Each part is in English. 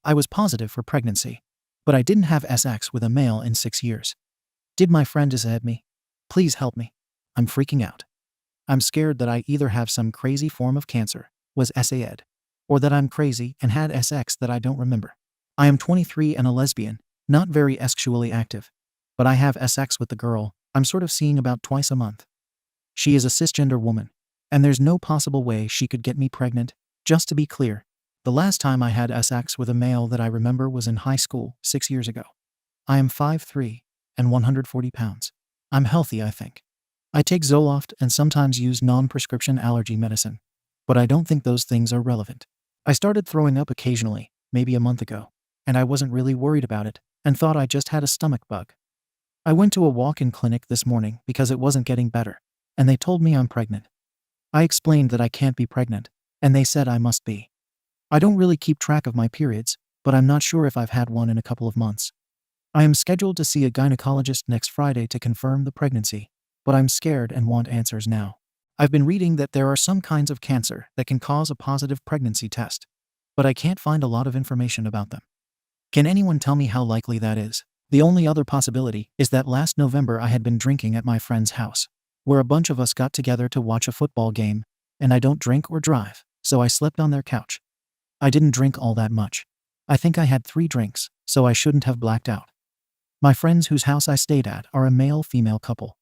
I was positive for pregnancy, but I didn't have sex with a male in 6 years. Did my friend disad me? Please help me. I'm freaking out. I'm scared that I either have some crazy form of cancer, was SAD, or that I'm crazy and had sex that I don't remember. I am 23 and a lesbian, not very sexually active, but I have sex with the girl I'm sort of seeing about twice a month. She is a cisgender woman, and there's no possible way she could get me pregnant. Just to be clear, the last time I had sex with a male that I remember was in high school 6 years ago. I am 5'3" and 140 pounds. I'm healthy, I think. I take Zoloft and sometimes use non-prescription allergy medicine, but I don't think those things are relevant. I started throwing up occasionally, maybe a month ago, and I wasn't really worried about it and thought I just had a stomach bug. I went to a walk-in clinic this morning because it wasn't getting better, and they told me I'm pregnant. I explained that I can't be pregnant, and they said I must be. I don't really keep track of my periods, but I'm not sure if I've had one in a couple of months. I am scheduled to see a gynecologist next Friday to confirm the pregnancy, but I'm scared and want answers now. I've been reading that there are some kinds of cancer that can cause a positive pregnancy test, but I can't find a lot of information about them. Can anyone tell me how likely that is? The only other possibility is that last November I had been drinking at my friend's house, where a bunch of us got together to watch a football game, and I don't drink or drive, so I slept on their couch. I didn't drink all that much. I think I had 3 drinks, so I shouldn't have blacked out. My friends whose house I stayed at are a male-female couple.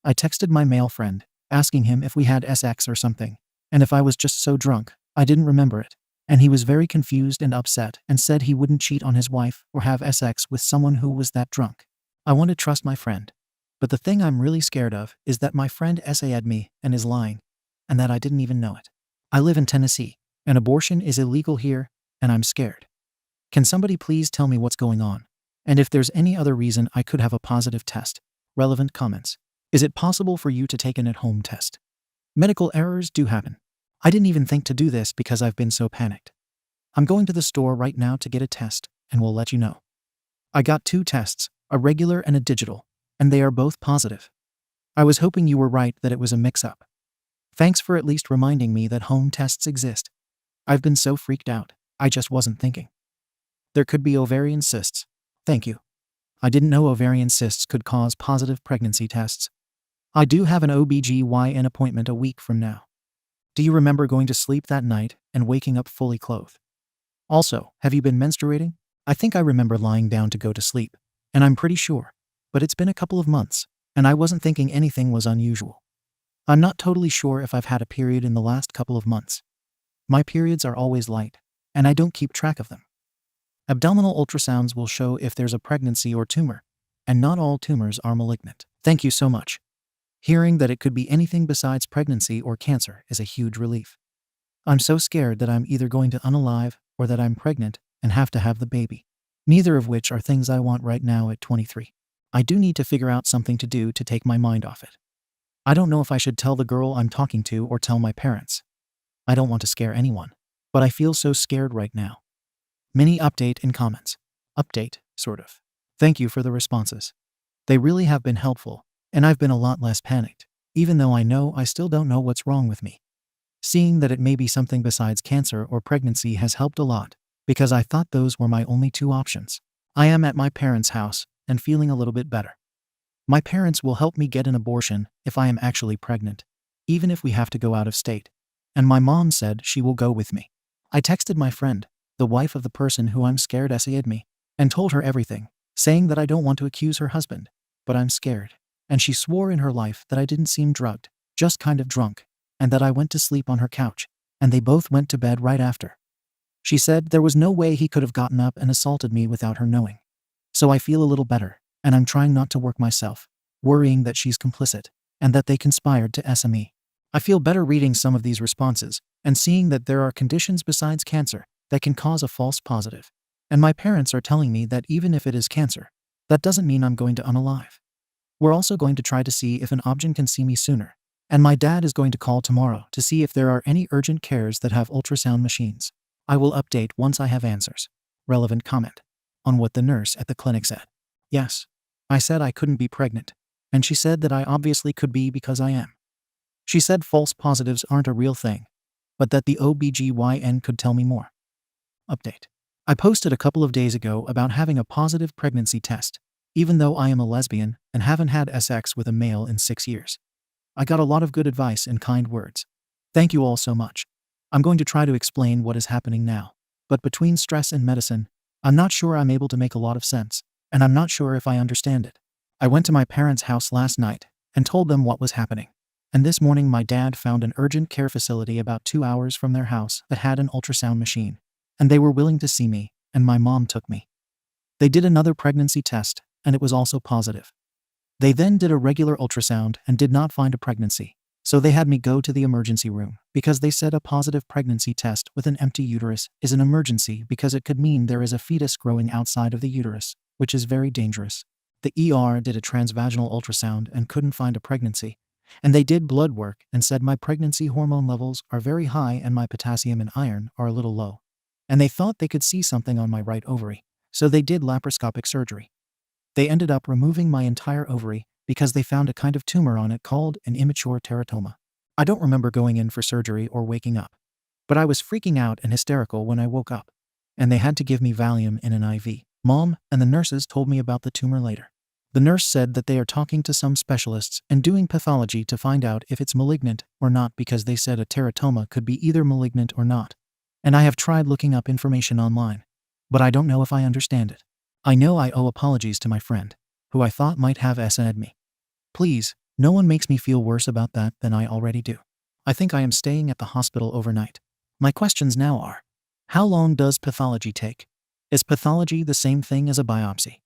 I texted my male friend, asking him if we had sex or something, and if I was just so drunk, I didn't remember it, and he was very confused and upset and said he wouldn't cheat on his wife or have sex with someone who was that drunk. I want to trust my friend, but the thing I'm really scared of is that my friend SA'd me and is lying, and that I didn't even know it. I live in Tennessee, and abortion is illegal here, and I'm scared. Can somebody please tell me what's going on? And if there's any other reason I could have a positive test? Relevant comments. Is it possible for you to take an at-home test? Medical errors do happen. I didn't even think to do this because I've been so panicked. I'm going to the store right now to get a test, and we'll let you know. I got 2 tests, a regular and a digital, and they are both positive. I was hoping you were right that it was a mix-up. Thanks for at least reminding me that home tests exist. I've been so freaked out, I just wasn't thinking. There could be ovarian cysts. Thank you. I didn't know ovarian cysts could cause positive pregnancy tests. I do have an OBGYN appointment a week from now. Do you remember going to sleep that night and waking up fully clothed? Also, have you been menstruating? I think I remember lying down to go to sleep, and I'm pretty sure, but it's been a couple of months, and I wasn't thinking anything was unusual. I'm not totally sure if I've had a period in the last couple of months. My periods are always light, and I don't keep track of them. Abdominal ultrasounds will show if there's a pregnancy or tumor, and not all tumors are malignant. Thank you so much. Hearing that it could be anything besides pregnancy or cancer is a huge relief. I'm so scared that I'm either going to unalive or that I'm pregnant and have to have the baby, neither of which are things I want right now at 23. I do need to figure out something to do to take my mind off it. I don't know if I should tell the girl I'm talking to or tell my parents. I don't want to scare anyone, but I feel so scared right now. Mini update in comments. Update, sort of. Thank you for the responses. They really have been helpful, and I've been a lot less panicked, even though I know I still don't know what's wrong with me. Seeing that it may be something besides cancer or pregnancy has helped a lot, because I thought those were my only 2 options. I am at my parents' house and feeling a little bit better. My parents will help me get an abortion if I am actually pregnant, even if we have to go out of state, and my mom said she will go with me. I texted my friend, the wife of the person who I'm scared SA'd me, and told her everything, saying that I don't want to accuse her husband, but I'm scared. And she swore in her life that I didn't seem drugged, just kind of drunk, and that I went to sleep on her couch, and they both went to bed right after. She said there was no way he could have gotten up and assaulted me without her knowing. So I feel a little better, and I'm trying not to work myself, worrying that she's complicit, and that they conspired to SME. I feel better reading some of these responses, and seeing that there are conditions besides cancer that can cause a false positive. And my parents are telling me that even if it is cancer, that doesn't mean I'm going to unalive. We're also going to try to see if an obgyn can see me sooner, and my dad is going to call tomorrow to see if there are any urgent cares that have ultrasound machines. I will update once I have answers. Relevant comment. On what the nurse at the clinic said. Yes. I said I couldn't be pregnant, and she said that I obviously could be because I am. She said false positives aren't a real thing, but that the OBGYN could tell me more. Update. I posted a couple of days ago about having a positive pregnancy test, even though I am a lesbian and haven't had sex with a male in 6 years. I got a lot of good advice and kind words. Thank you all so much. I'm going to try to explain what is happening now. But between stress and medicine, I'm not sure I'm able to make a lot of sense, and I'm not sure if I understand it. I went to my parents' house last night and told them what was happening. And this morning my dad found an urgent care facility about 2 hours from their house that had an ultrasound machine. And they were willing to see me, and my mom took me. They did another pregnancy test, and it was also positive. They then did a regular ultrasound and did not find a pregnancy. So they had me go to the emergency room because they said a positive pregnancy test with an empty uterus is an emergency because it could mean there is a fetus growing outside of the uterus, which is very dangerous. The ER did a transvaginal ultrasound and couldn't find a pregnancy. And they did blood work and said my pregnancy hormone levels are very high and my potassium and iron are a little low. And they thought they could see something on my right ovary, so they did laparoscopic surgery. They ended up removing my entire ovary because they found a kind of tumor on it called an immature teratoma. I don't remember going in for surgery or waking up, but I was freaking out and hysterical when I woke up, and they had to give me Valium in an IV. Mom and the nurses told me about the tumor later. The nurse said that they are talking to some specialists and doing pathology to find out if it's malignant or not because they said a teratoma could be either malignant or not. And I have tried looking up information online, but I don't know if I understand it. I know I owe apologies to my friend, who I thought might have SN'd me. Please, no one makes me feel worse about that than I already do. I think I am staying at the hospital overnight. My questions now are, how long does pathology take? Is pathology the same thing as a biopsy?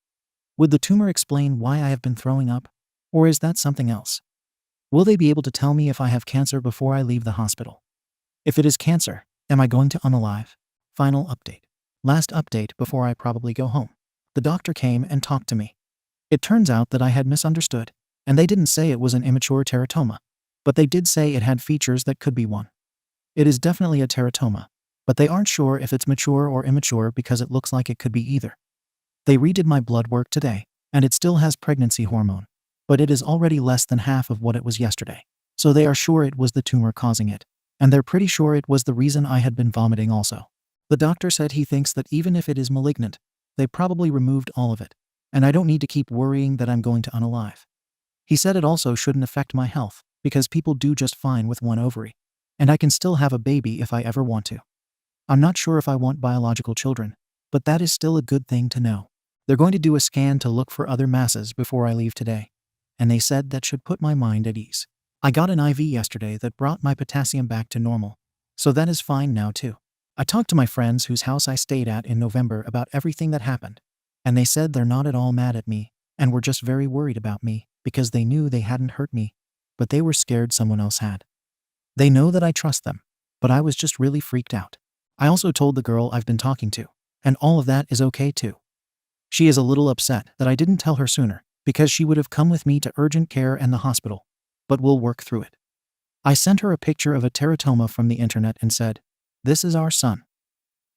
Would the tumor explain why I have been throwing up? Or is that something else? Will they be able to tell me if I have cancer before I leave the hospital? If it is cancer, am I going to unalive? Final update. Last update before I probably go home. The doctor came and talked to me. It turns out that I had misunderstood, and they didn't say it was an immature teratoma, but they did say it had features that could be one. It is definitely a teratoma, but they aren't sure if it's mature or immature because it looks like it could be either. They redid my blood work today, and it still has pregnancy hormone, but it is already less than half of what it was yesterday. So they are sure it was the tumor causing it, and they're pretty sure it was the reason I had been vomiting also. The doctor said he thinks that even if it is malignant, they probably removed all of it, and I don't need to keep worrying that I'm going to unalive. He said it also shouldn't affect my health, because people do just fine with one ovary, and I can still have a baby if I ever want to. I'm not sure if I want biological children, but that is still a good thing to know. They're going to do a scan to look for other masses before I leave today, and they said that should put my mind at ease. I got an IV yesterday that brought my potassium back to normal, so that is fine now too. I talked to my friends whose house I stayed at in November about everything that happened, and they said they're not at all mad at me and were just very worried about me because they knew they hadn't hurt me, but they were scared someone else had. They know that I trust them, but I was just really freaked out. I also told the girl I've been talking to, and all of that is okay too. She is a little upset that I didn't tell her sooner because she would have come with me to urgent care and the hospital, but we'll work through it. I sent her a picture of a teratoma from the internet and said, "This is our son."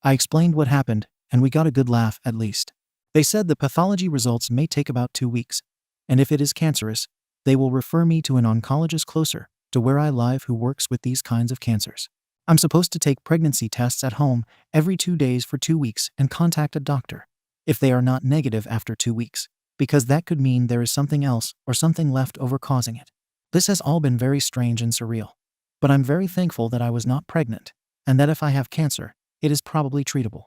I explained what happened, and we got a good laugh at least. They said the pathology results may take about 2 weeks, and if it is cancerous, they will refer me to an oncologist closer to where I live who works with these kinds of cancers. I'm supposed to take pregnancy tests at home every 2 days for 2 weeks and contact a doctor if they are not negative after 2 weeks, because that could mean there is something else or something left over causing it. This has all been very strange and surreal, but I'm very thankful that I was not pregnant, and that if I have cancer, it is probably treatable.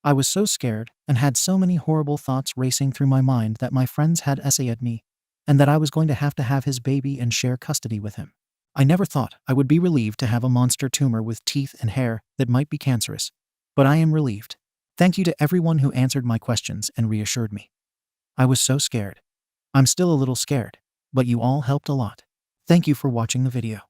I was so scared and had so many horrible thoughts racing through my mind that my friends had SA'd me, and that I was going to have his baby and share custody with him. I never thought I would be relieved to have a monster tumor with teeth and hair that might be cancerous, but I am relieved. Thank you to everyone who answered my questions and reassured me. I was so scared. I'm still a little scared, but you all helped a lot. Thank you for watching the video.